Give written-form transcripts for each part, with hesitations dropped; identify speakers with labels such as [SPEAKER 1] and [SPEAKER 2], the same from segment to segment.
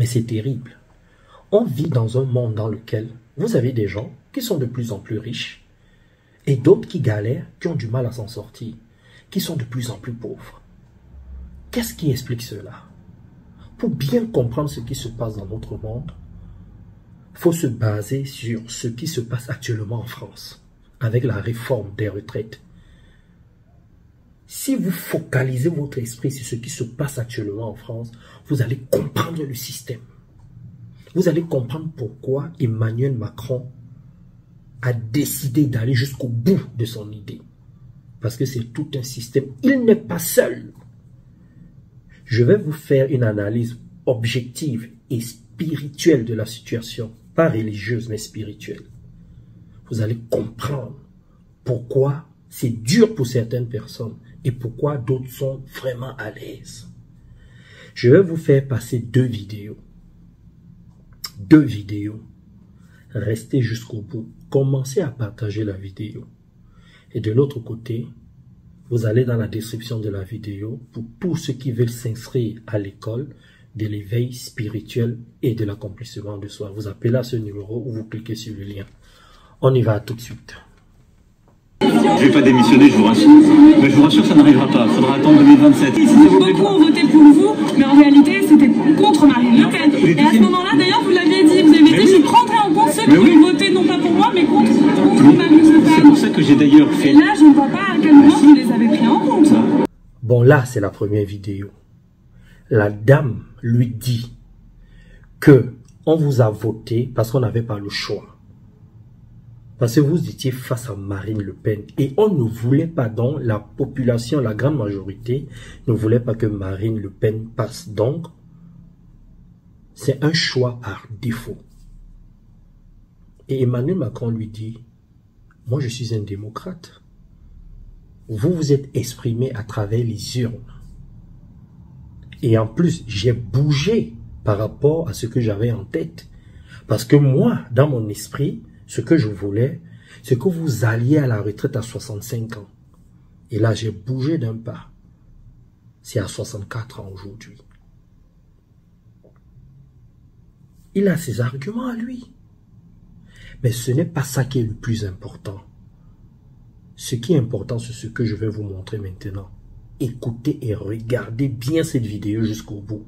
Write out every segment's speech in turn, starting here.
[SPEAKER 1] Mais c'est terrible. On vit dans un monde dans lequel vous avez des gens qui sont de plus en plus riches et d'autres qui galèrent, qui ont du mal à s'en sortir, qui sont de plus en plus pauvres. Qu'est-ce qui explique cela? Pour bien comprendre ce qui se passe dans notre monde, il faut se baser sur ce qui se passe actuellement en France, avec la réforme des retraites. Si vous focalisez votre esprit sur ce qui se passe actuellement en France, vous allez comprendre le système. Vous allez comprendre pourquoi Emmanuel Macron a décidé d'aller jusqu'au bout de son idée. Parce que c'est tout un système. Il n'est pas seul. Je vais vous faire une analyse objective et spirituelle de la situation. Pas religieuse, mais spirituelle. Vous allez comprendre pourquoi c'est dur pour certaines personnes et pourquoi d'autres sont vraiment à l'aise. Je vais vous faire passer deux vidéos. Deux vidéos. Restez jusqu'au bout. Commencez à partager la vidéo. Et de l'autre côté, vous allez dans la description de la vidéo pour tous ceux qui veulent s'inscrire à l'école de l'éveil spirituel et de l'accomplissement de soi. Vous appelez à ce numéro ou vous cliquez sur le lien. On y va tout de suite.
[SPEAKER 2] Je ne vais pas démissionner, je vous rassure. Mais je vous rassure, ça n'arrivera pas. Il faudra attendre 2027.
[SPEAKER 3] Beaucoup ont voté pour vous, mais en réalité, c'était contre Marine Le Pen. Et à ce moment-là, d'ailleurs, vous l'aviez dit, vous avez dit, je prendrai en compte ceux qui ont voté, non pas pour moi, mais contre Marine Le Pen.
[SPEAKER 2] C'est pour ça que j'ai d'ailleurs fait...
[SPEAKER 3] Et là, je ne vois pas à quel moment vous les avez pris en compte.
[SPEAKER 1] Bon, là, c'est la première vidéo. La dame lui dit que on vous a voté parce qu'on n'avait pas le choix. Parce que vous étiez face à Marine Le Pen. Et on ne voulait pas, donc, la population, la grande majorité, ne voulait pas que Marine Le Pen passe. Donc, c'est un choix par défaut. Et Emmanuel Macron lui dit, moi je suis un démocrate. Vous vous êtes exprimé à travers les urnes. Et en plus, j'ai bougé par rapport à ce que j'avais en tête. Parce que moi, dans mon esprit, ce que je voulais, c'est que vous alliez à la retraite à 65 ans. Et là, j'ai bougé d'un pas. C'est à 64 ans aujourd'hui. Il a ses arguments à lui. Mais ce n'est pas ça qui est le plus important. Ce qui est important, c'est ce que je vais vous montrer maintenant. Écoutez et regardez bien cette vidéo jusqu'au bout.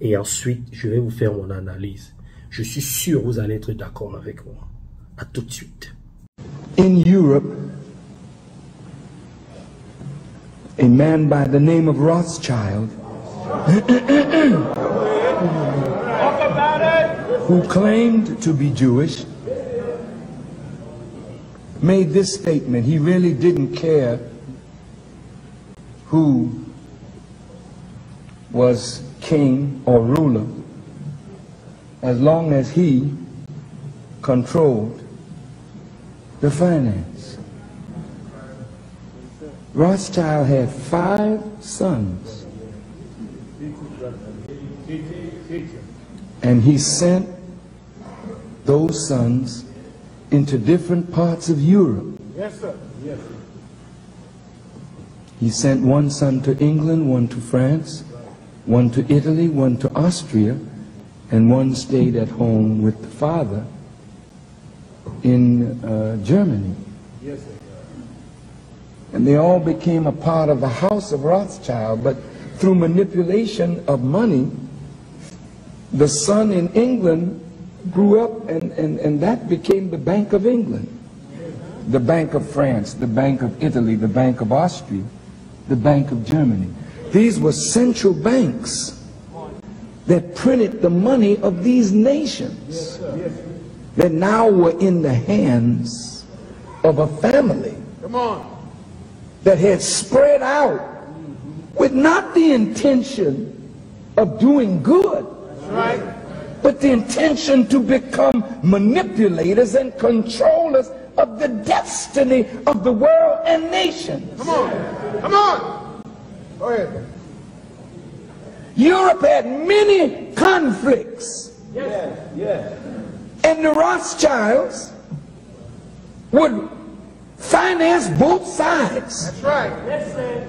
[SPEAKER 1] Et ensuite, je vais vous faire mon analyse. Je suis sûr que vous allez être d'accord avec moi. À tout de suite.
[SPEAKER 4] In Europe, a man by the name of Rothschild, who claimed to be Jewish, made this statement. He really didn't care who was king or ruler, as long as he controlled the finance. Rothschild had 5 sons, and he sent those sons into different parts of Europe.
[SPEAKER 5] Yes, sir. Yes.
[SPEAKER 4] He sent one son to England, one to France, one to Italy, one to Austria, and one stayed at home with the father in Germany.
[SPEAKER 5] Yes, sir.
[SPEAKER 4] And they all became a part of the house of Rothschild, but through manipulation of money, the son in England grew up, and that became the Bank of England, the Bank of France, the Bank of Italy, the Bank of Austria, the Bank of Germany. These were central banks that printed the money of these nations that now were in the hands of a family that had spread out with not the intention of doing good, but the intention to become manipulators and controllers of the destiny of the world and nations.
[SPEAKER 5] Come on. Come on. Go ahead.
[SPEAKER 4] Europe had many conflicts.
[SPEAKER 5] Yes. Yes.
[SPEAKER 4] And the Rothschilds would finance both sides.
[SPEAKER 5] That's right. Yes, sir.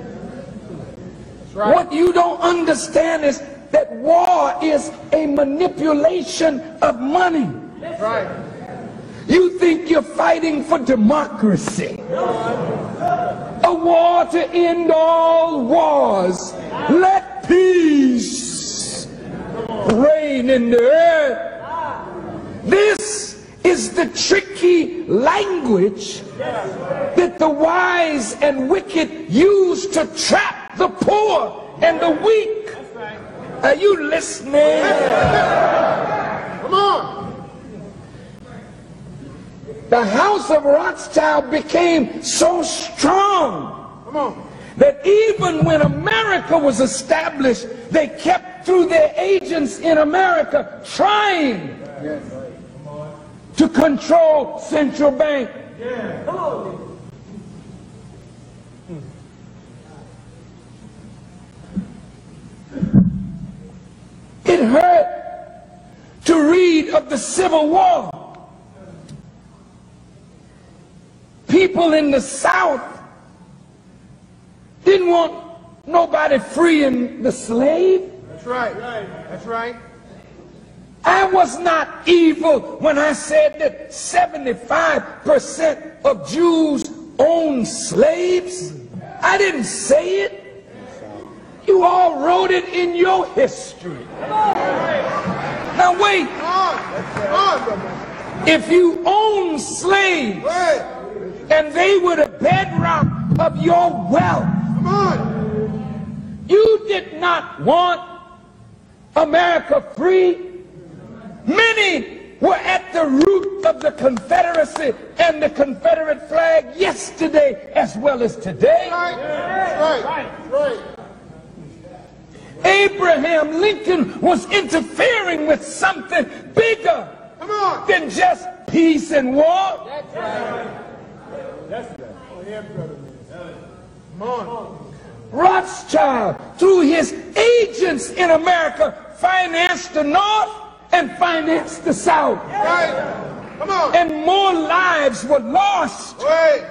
[SPEAKER 5] That's right.
[SPEAKER 4] What you don't understand is that war is a manipulation of money.
[SPEAKER 5] That's right.
[SPEAKER 4] You think you're fighting for democracy. A war to end all wars. Let peace reign in the earth. This is the tricky language that the wise and wicked use to trap the poor and the weak. Are you listening?
[SPEAKER 5] Come on.
[SPEAKER 4] The House of Rothschild became so strong
[SPEAKER 5] Come on.
[SPEAKER 4] that even when America was established, they kept through their agents in America trying to control central bank. It hurt to read of the Civil War. People in the South didn't want nobody freeing the slave.
[SPEAKER 5] That's right. That's right.
[SPEAKER 4] I was not evil when I said that 75% of Jews own slaves. I didn't say it. You all wrote it in your history. Now wait.
[SPEAKER 5] Come on, brother.
[SPEAKER 4] If you own slaves and they were the bedrock of your wealth,
[SPEAKER 5] Come on.
[SPEAKER 4] you did not want America free. Many were at the root of the Confederacy and the Confederate flag yesterday as well as today.
[SPEAKER 5] Right. Right.
[SPEAKER 4] Abraham Lincoln was interfering with something bigger
[SPEAKER 5] Come on.
[SPEAKER 4] than just peace and war.
[SPEAKER 5] Come on.
[SPEAKER 4] Rothschild, through his agents in America, financed the North and financed the South.
[SPEAKER 5] Right. Come on.
[SPEAKER 4] And more lives were lost
[SPEAKER 5] Wait.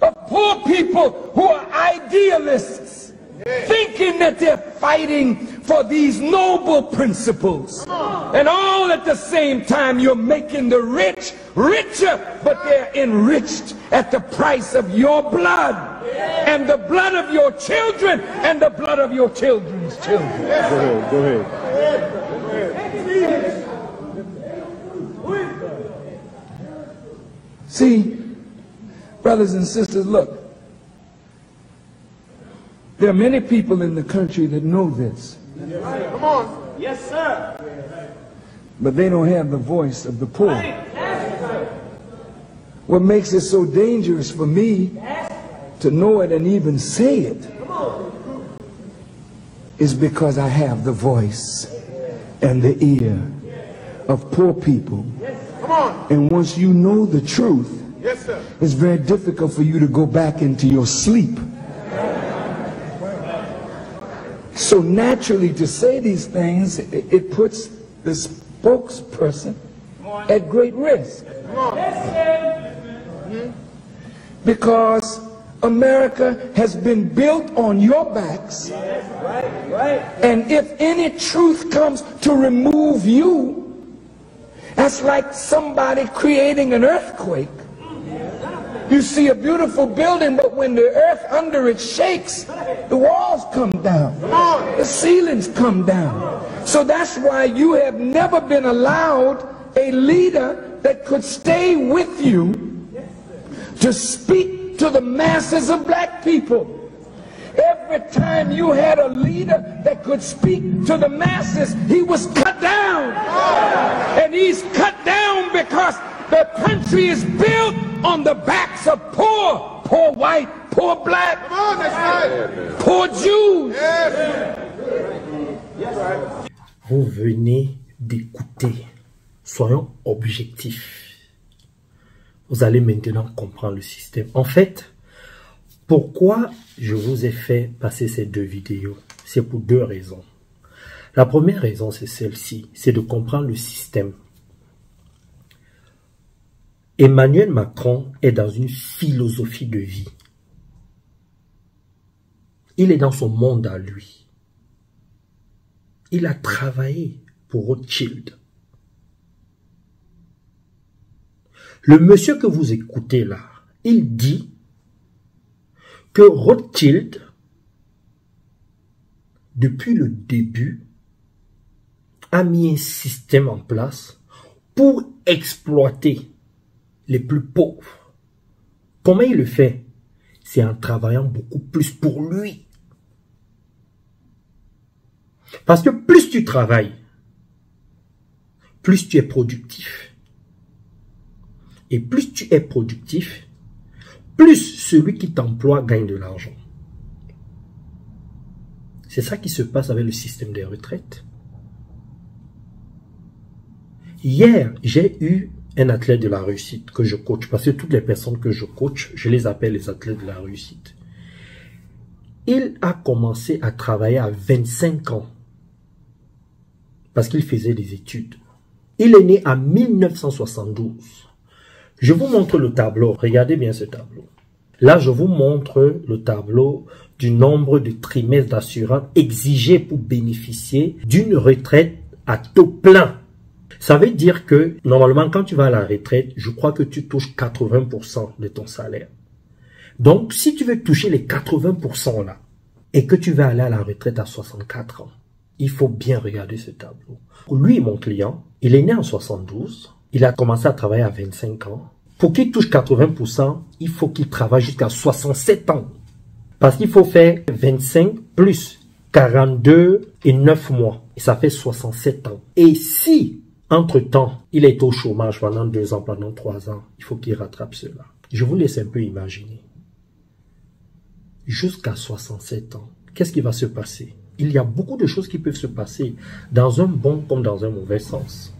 [SPEAKER 4] of poor people who are idealists, thinking that they're fighting for these noble principles. And all at the same time, you're making the rich richer, but they're enriched at the price of your blood and the blood of your children and the blood of your children's children.
[SPEAKER 5] Go ahead.
[SPEAKER 4] See, brothers and sisters, look. There are many people in the country that know this.
[SPEAKER 5] Come on.
[SPEAKER 6] Yes, sir.
[SPEAKER 4] But they don't have the voice of the poor. What makes it so dangerous for me to know it and even say it is because I have the voice and the ear of poor people.
[SPEAKER 5] Come on.
[SPEAKER 4] And once you know the truth,
[SPEAKER 5] Yes, sir.
[SPEAKER 4] it's very difficult for you to go back into your sleep. So naturally, to say these things, it puts the spokesperson at great risk. Because America has been built on your backs. And if any truth comes to remove you, that's like somebody creating an earthquake. You see a beautiful building, but when the earth under it shakes, the walls come down, the ceilings come down. So that's why you have never been allowed a leader that could stay with you to speak to the masses of black people. Every time you had a leader that could speak to the masses, he was cut down. And he's cut down because the country is built on the backs of poor, poor white, poor black,
[SPEAKER 5] Come on, that's right.
[SPEAKER 4] poor Jews.
[SPEAKER 1] Vous venez d'écouter. Soyons objectifs. Vous allez maintenant comprendre le système. En fait, pourquoi je vous ai fait passer ces deux vidéos? C'est pour deux raisons. La première raison, c'est celle-ci. C'est de comprendre le système. Emmanuel Macron est dans une philosophie de vie. Il est dans son monde à lui. il a travaillé pour Rothschild. Le monsieur que vous écoutez là, il dit que Rothschild, depuis le début, a mis un système en place pour exploiter les plus pauvres. Comment il le fait? C'est en travaillant beaucoup plus pour lui. Parce que plus tu travailles, plus tu es productif. Et plus tu es productif, plus celui qui t'emploie gagne de l'argent. C'est ça qui se passe avec le système des retraites. Hier, j'ai eu un athlète de la réussite que je coach, parce que toutes les personnes que je coach, je les appelle les athlètes de la réussite. Il a commencé à travailler à 25 ans, parce qu'il faisait des études. Il est né en 1972. Je vous montre le tableau, regardez bien ce tableau. Là, je vous montre le tableau du nombre de trimestres d'assurance exigés pour bénéficier d'une retraite à taux plein. Ça veut dire que, normalement, quand tu vas à la retraite, je crois que tu touches 80% de ton salaire. Donc, si tu veux toucher les 80% là, et que tu vas aller à la retraite à 64 ans, il faut bien regarder ce tableau. Lui, mon client, il est né en 72, il a commencé à travailler à 25 ans. Pour qu'il touche 80%, il faut qu'il travaille jusqu'à 67 ans. Parce qu'il faut faire 25 plus 42 et 9 mois. Et ça fait 67 ans. Et si, entre-temps, il est au chômage pendant 2 ans, pendant 3 ans, il faut qu'il rattrape cela. Je vous laisse un peu imaginer. Jusqu'à 67 ans, qu'est-ce qui va se passer? Il y a beaucoup de choses qui peuvent se passer dans un bon comme dans un mauvais sens.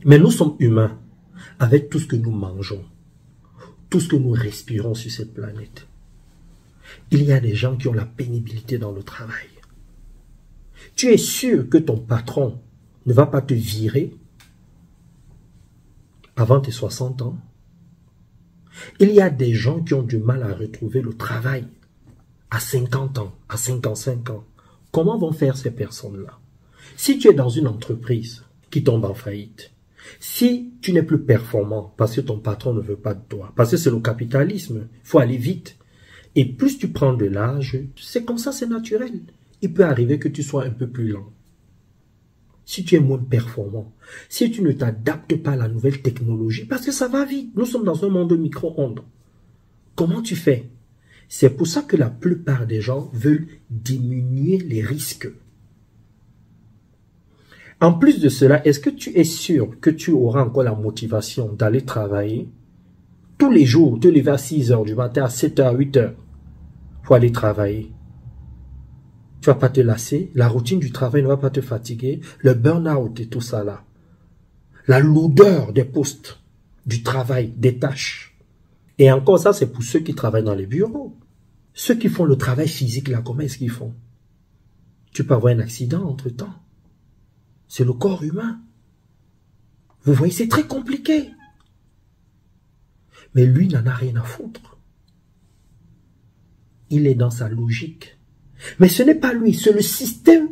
[SPEAKER 1] Mais nous sommes humains avec tout ce que nous mangeons, tout ce que nous respirons sur cette planète. Il y a des gens qui ont la pénibilité dans le travail. Tu es sûr que ton patron ne va pas te virer avant tes 60 ans? Il y a des gens qui ont du mal à retrouver le travail à 50 ans, à 55 ans. Comment vont faire ces personnes-là? Si tu es dans une entreprise qui tombe en faillite, si tu n'es plus performant parce que ton patron ne veut pas de toi, parce que c'est le capitalisme, il faut aller vite. Et plus tu prends de l'âge, c'est comme ça, c'est naturel. Il peut arriver que tu sois un peu plus lent. Si tu es moins performant, si tu ne t'adaptes pas à la nouvelle technologie, parce que ça va vite, nous sommes dans un monde de micro-ondes. Comment tu fais? C'est pour ça que la plupart des gens veulent diminuer les risques. En plus de cela, est-ce que tu es sûr que tu auras encore la motivation d'aller travailler tous les jours, te lever à 6 heures du matin, à 7 heures, 8 heures, pour aller travailler? Tu ne vas pas te lasser, la routine du travail ne va pas te fatiguer, le burn-out et tout ça là. La lourdeur des postes, du travail, des tâches. Et encore ça, c'est pour ceux qui travaillent dans les bureaux. Ceux qui font le travail physique là, comment est-ce qu'ils font? Tu peux avoir un accident entre-temps. C'est le corps humain. Vous voyez, c'est très compliqué. Mais lui n'en a rien à foutre. Il est dans sa logique. Mais ce n'est pas lui, c'est le système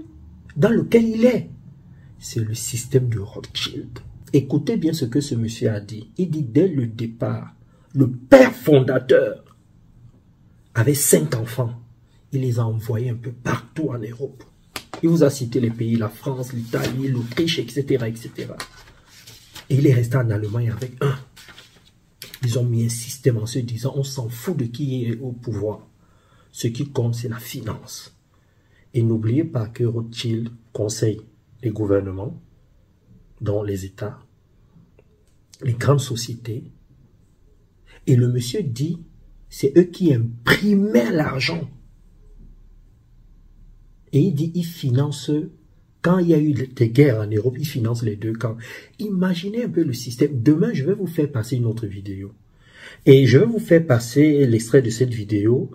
[SPEAKER 1] dans lequel il est. C'est le système de Rothschild. Écoutez bien ce que ce monsieur a dit. Il dit dès le départ, le père fondateur avait 5 enfants. Il les a envoyés un peu partout en Europe. Il vous a cité les pays, la France, l'Italie, l'Autriche, etc., etc. Et il est resté en Allemagne avec un. Ils ont mis un système en se disant, on s'en fout de qui est au pouvoir. Ce qui compte, c'est la finance. Et n'oubliez pas que Rothschild conseille les gouvernements, dont les États, les grandes sociétés. Et le monsieur dit, c'est eux qui imprimaient l'argent. Et il dit, il finance, quand il y a eu des guerres en Europe, il finance les deux camps. Imaginez un peu le système. Demain, je vais vous faire passer une autre vidéo. Et je vais vous faire passer l'extrait de cette vidéo.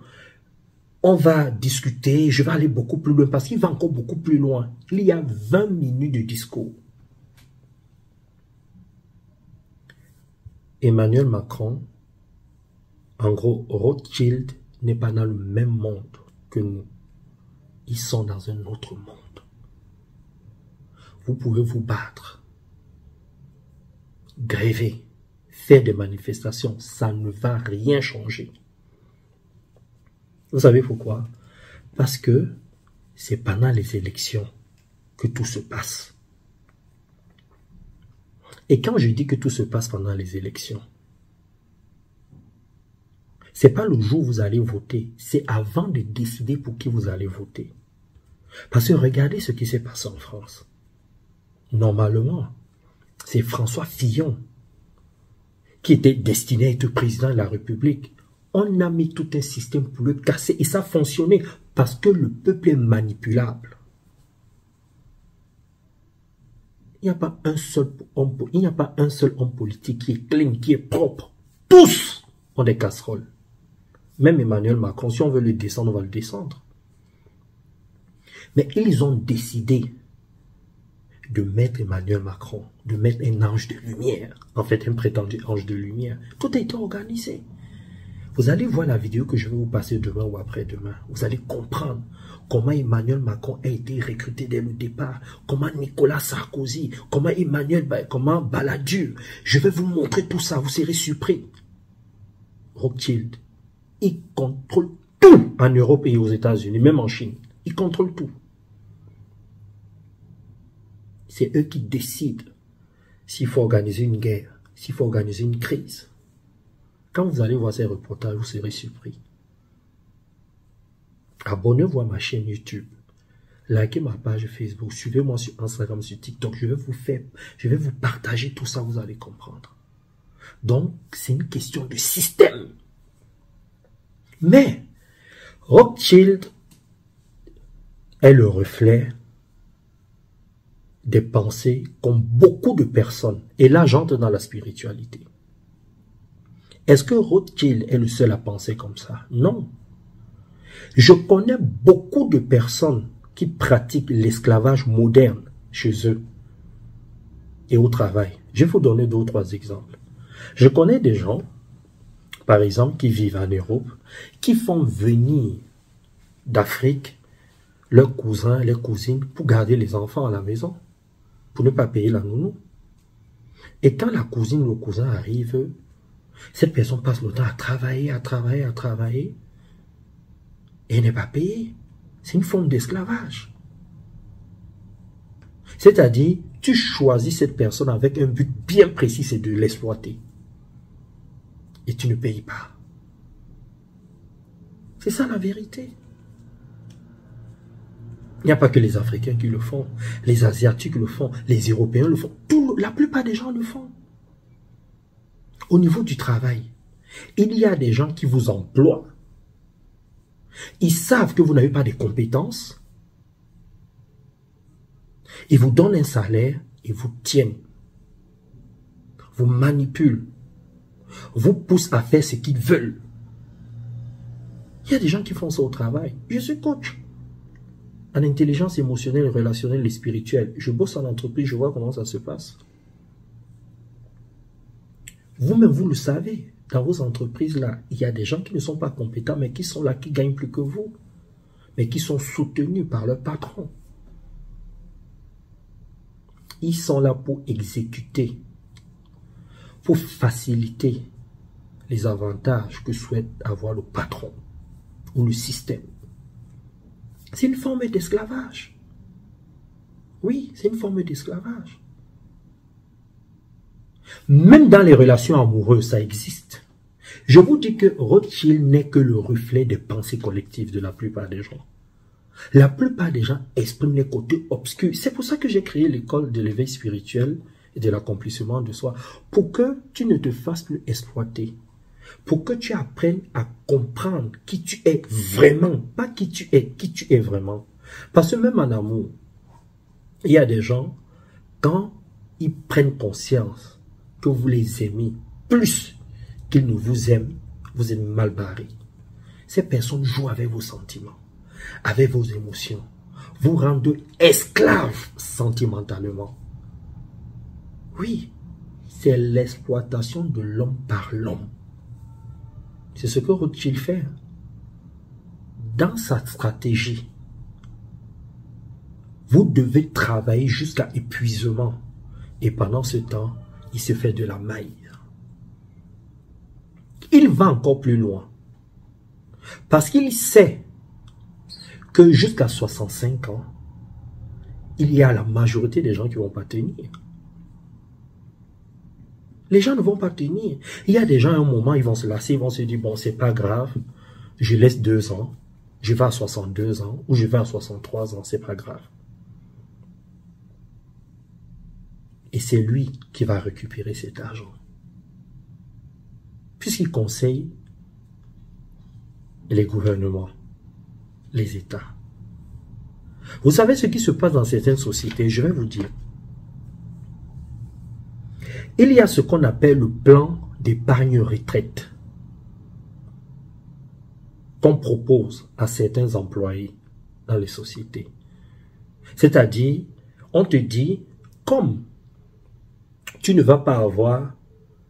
[SPEAKER 1] On va discuter, je vais aller beaucoup plus loin, parce qu'il va encore beaucoup plus loin. Il y a 20 minutes de discours. Emmanuel Macron, en gros, Rothschild n'est pas dans le même monde que nous. Ils sont dans un autre monde. vous pouvez vous battre, gréver, faire des manifestations, ça ne va rien changer. Vous savez pourquoi? Parce que c'est pendant les élections que tout se passe. Et quand je dis que tout se passe pendant les élections, c'est pas le jour où vous allez voter, c'est avant de décider pour qui vous allez voter. Parce que regardez ce qui s'est passé en France. Normalement, c'est François Fillon qui était destiné à être président de la République. On a mis tout un système pour le casser et ça a fonctionné parce que le peuple est manipulable. Il n'y a pas un seul homme politique qui est clean, qui est propre. Tous ont des casseroles. Même Emmanuel Macron, si on veut le descendre, on va le descendre. Mais ils ont décidé de mettre Emmanuel Macron, de mettre un ange de lumière, en fait un prétendu ange de lumière. Tout a été organisé. Vous allez voir la vidéo que je vais vous passer demain ou après-demain. Vous allez comprendre comment Emmanuel Macron a été recruté dès le départ, comment Nicolas Sarkozy, comment Balladur. Je vais vous montrer tout ça, vous serez surpris. Rothschild, il contrôle tout en Europe et aux États-Unis, même en Chine. Il contrôle tout. C'est eux qui décident s'il faut organiser une guerre, s'il faut organiser une crise. Quand vous allez voir ces reportages, vous serez surpris. Abonnez-vous à ma chaîne YouTube. Likez ma page Facebook. Suivez-moi sur Instagram, sur TikTok. Je vais vous partager tout ça, vous allez comprendre. Donc, c'est une question de système. Mais, Rothschild est le reflet des pensées qu'ont beaucoup de personnes. Et là, j'entre dans la spiritualité. Est-ce que Rothschild est le seul à penser comme ça? Non. Je connais beaucoup de personnes qui pratiquent l'esclavage moderne chez eux et au travail. Je vais vous donner 2 ou 3 exemples. Je connais des gens, par exemple, qui vivent en Europe, qui font venir d'Afrique leurs cousins, leurs cousines pour garder les enfants à la maison, pour ne pas payer la nounou. Et quand la cousine ou le cousin arrive, cette personne passe le temps à travailler, et n'est pas payée. C'est une forme d'esclavage. C'est-à-dire, tu choisis cette personne avec un but bien précis, c'est de l'exploiter. Et tu ne payes pas. C'est ça la vérité. Il n'y a pas que les Africains qui le font, les Asiatiques le font, les Européens le font. La plupart des gens le font. Au niveau du travail, il y a des gens qui vous emploient. Ils savent que vous n'avez pas de compétences. Ils vous donnent un salaire et vous tiennent. Vous manipulent. Vous poussent à faire ce qu'ils veulent. Il y a des gens qui font ça au travail. Je suis coach en intelligence émotionnelle, relationnelle et spirituelle. Je bosse en entreprise, je vois comment ça se passe. Vous-même, vous le savez, dans vos entreprises-là, il y a des gens qui ne sont pas compétents, mais qui sont là, qui gagnent plus que vous, mais qui sont soutenus par leur patron. Ils sont là pour exécuter, pour faciliter les avantages que souhaite avoir le patron ou le système. C'est une forme d'esclavage. Oui, c'est une forme d'esclavage. Même dans les relations amoureuses, ça existe. Je vous dis que Rothschild n'est que le reflet des pensées collectives de la plupart des gens. La plupart des gens expriment les côtés obscurs. C'est pour ça que j'ai créé l'école de l'éveil spirituel et de l'accomplissement de soi. Pour que tu ne te fasses plus exploiter. Pour que tu apprennes à comprendre qui tu es vraiment. Pas qui tu es vraiment. Parce que même en amour, il y a des gens, quand ils prennent conscience que vous les aimez plus qu'ils ne vous aiment, vous êtes mal barré. Ces personnes jouent avec vos sentiments, avec vos émotions, vous rendent esclaves sentimentalement. Oui, c'est l'exploitation de l'homme par l'homme. C'est ce que Rothschild fait. Dans sa stratégie, Vous devez travailler jusqu'à épuisement. Et pendant ce temps, il se fait de la maille. Il va encore plus loin. Parce qu'il sait que jusqu'à 65 ans, il y a la majorité des gens qui ne vont pas tenir. Les gens ne vont pas tenir. Il y a des gens, à un moment, ils vont se lasser, ils vont se dire, bon, c'est pas grave, je laisse 2 ans, je vais à 62 ans, ou je vais à 63 ans, c'est pas grave. Et c'est lui qui va récupérer cet argent. Puisqu'il conseille les gouvernements, les États. Vous savez ce qui se passe dans certaines sociétés, je vais vous dire. Il y a ce qu'on appelle le plan d'épargne retraite qu'on propose à certains employés dans les sociétés. C'est-à-dire, on te dit, comme tu ne vas pas avoir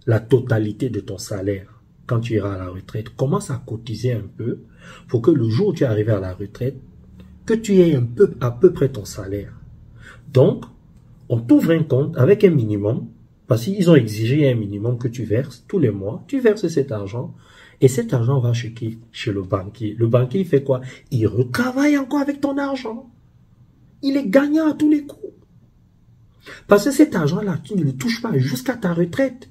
[SPEAKER 1] la totalité de ton salaire quand tu iras à la retraite, commence à cotiser un peu pour que le jour où tu es arrivé à la retraite, que tu aies à peu près ton salaire. Donc, on t'ouvre un compte avec un minimum, parce qu'ils ont exigé un minimum que tu verses tous les mois. Tu verses cet argent et cet argent va chez qui? Chez le banquier. Le banquier, il fait quoi? Il retravaille encore avec ton argent. Il est gagnant à tous les coups. Parce que cet argent-là, tu ne le touches pas jusqu'à ta retraite.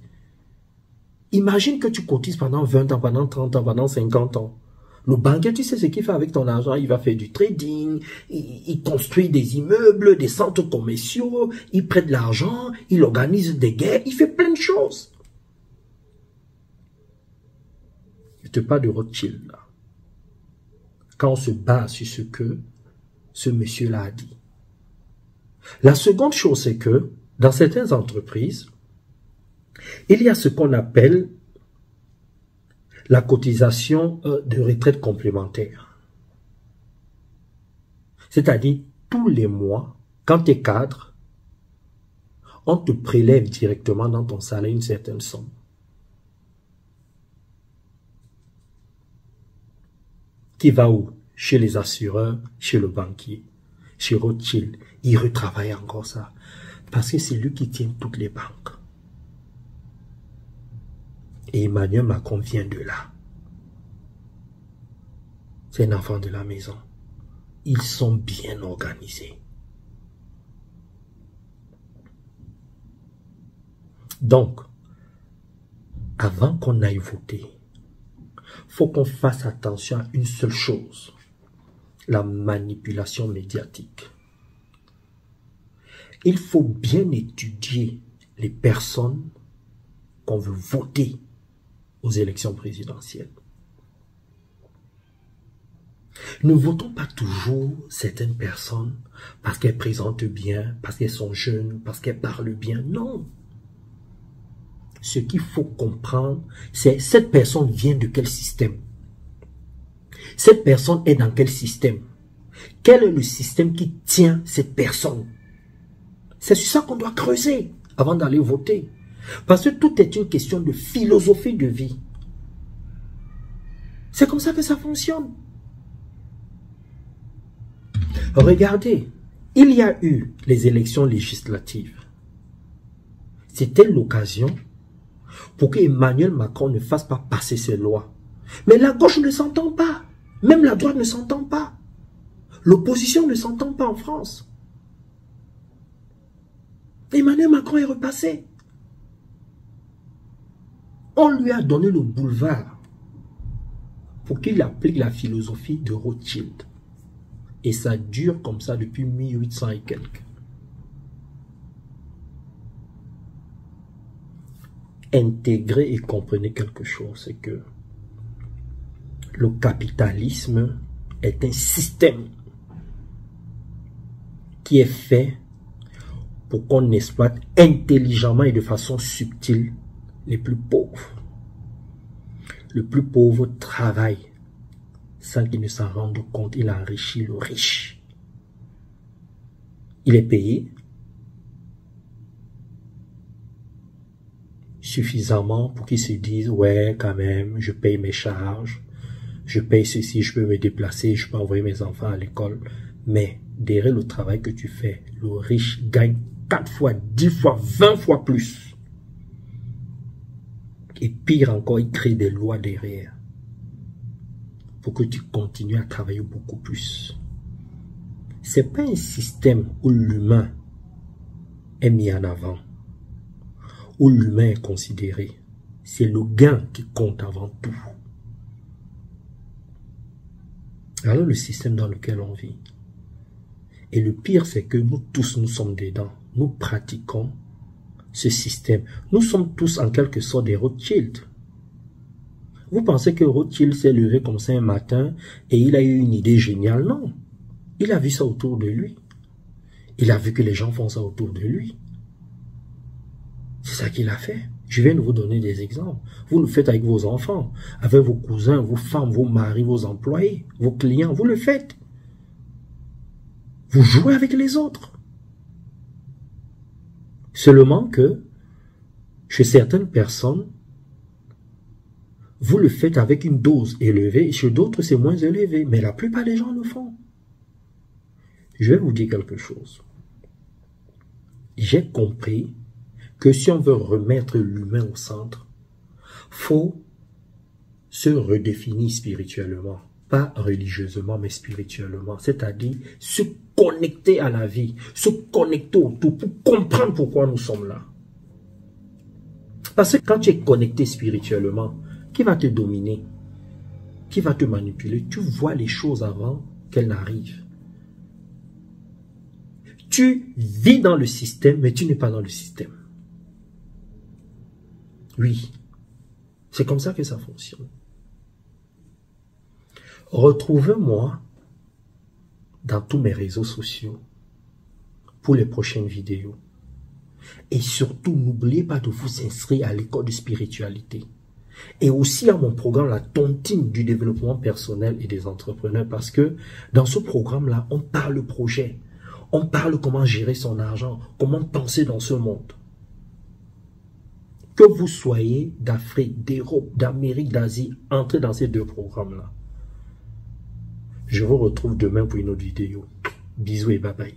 [SPEAKER 1] Imagine que tu cotises pendant 20 ans, pendant 30 ans, pendant 50 ans. Le banquier, tu sais ce qu'il fait avec ton argent? Il va faire du trading, il construit des immeubles, des centres commerciaux, il prête de l'argent, il organise des guerres, il fait plein de choses. Je te parle de Rothschild, là. Quand on se base sur ce que ce monsieur-là a dit. La seconde chose, c'est que dans certaines entreprises, il y a ce qu'on appelle la cotisation de retraite complémentaire. C'est-à-dire, tous les mois, quand tu es cadre, on te prélève directement dans ton salaire une certaine somme. Qui va où? Chez les assureurs, chez le banquier, chez Rothschild. Il retravaille encore ça. Parce que c'est lui qui tient toutes les banques. Et Emmanuel Macron vient de là. C'est un enfant de la maison. Ils sont bien organisés. Donc, avant qu'on aille voter, faut qu'on fasse attention à une seule chose. La manipulation médiatique. Il faut bien étudier les personnes qu'on veut voter aux élections présidentielles. Ne votons pas toujours certaines personnes parce qu'elles présentent bien, parce qu'elles sont jeunes, parce qu'elles parlent bien. Non. Ce qu'il faut comprendre, c'est cette personne vient de quel système? Cette personne est dans quel système? Quel est le système qui tient cette personne? C'est sur ça qu'on doit creuser avant d'aller voter. Parce que tout est une question de philosophie de vie. C'est comme ça que ça fonctionne. Regardez, il y a eu les élections législatives. C'était l'occasion pour que Emmanuel Macron ne fasse pas passer ses lois. Mais la gauche ne s'entend pas. Même la droite ne s'entend pas. L'opposition ne s'entend pas en France. Emmanuel Macron est repassé. On lui a donné le boulevard pour qu'il applique la philosophie de Rothschild. Et ça dure comme ça depuis 1800 et quelques. Intégrez et comprenez quelque chose, c'est que le capitalisme est un système qui est fait pour qu'on exploite intelligemment et de façon subtile les plus pauvres. Le plus pauvre travaille sans qu'il ne s'en rende compte. Il enrichit le riche. Il est payé suffisamment pour qu'il se dise, ouais, quand même, je paye mes charges, je paye ceci, je peux me déplacer, je peux envoyer mes enfants à l'école. Mais derrière le travail que tu fais, le riche gagne 4 fois, 10 fois, 20 fois plus. Et pire encore, il crée des lois derrière pour que tu continues à travailler beaucoup plus. C'est pas un système où l'humain est mis en avant, où l'humain est considéré. C'est le gain qui compte avant tout. Alors le système dans lequel on vit. Et le pire, c'est que nous tous, nous sommes dedans. Nous pratiquons ce système. Nous sommes tous en quelque sorte des Rothschild. Vous pensez que Rothschild s'est levé comme ça un matin et il a eu une idée géniale? Non. Il a vu ça autour de lui. Il a vu que les gens font ça autour de lui. C'est ça qu'il a fait. Je viens de vous donner des exemples. Vous le faites avec vos enfants, avec vos cousins, vos femmes, vos maris, vos employés, vos clients. Vous le faites. Vous jouez avec les autres. Seulement que, chez certaines personnes, vous le faites avec une dose élevée, et chez d'autres, c'est moins élevé. Mais la plupart des gens le font. Je vais vous dire quelque chose. J'ai compris que si on veut remettre l'humain au centre, faut se redéfinir spirituellement. Pas religieusement, mais spirituellement. C'est-à-dire se connecter à la vie, se connecter au tout pour comprendre pourquoi nous sommes là. Parce que quand tu es connecté spirituellement, qui va te dominer? Qui va te manipuler? Tu vois les choses avant qu'elles n'arrivent. Tu vis dans le système, mais tu n'es pas dans le système. Oui, c'est comme ça que ça fonctionne. Retrouvez-moi dans tous mes réseaux sociaux pour les prochaines vidéos. Et surtout, n'oubliez pas de vous inscrire à l'école de spiritualité. Et aussi à mon programme, la tontine du développement personnel et des entrepreneurs. Parce que dans ce programme-là, on parle projet. On parle comment gérer son argent, comment penser dans ce monde. Que vous soyez d'Afrique, d'Europe, d'Amérique, d'Asie, entrez dans ces deux programmes-là. Je vous retrouve demain pour une autre vidéo. Bisous et bye bye.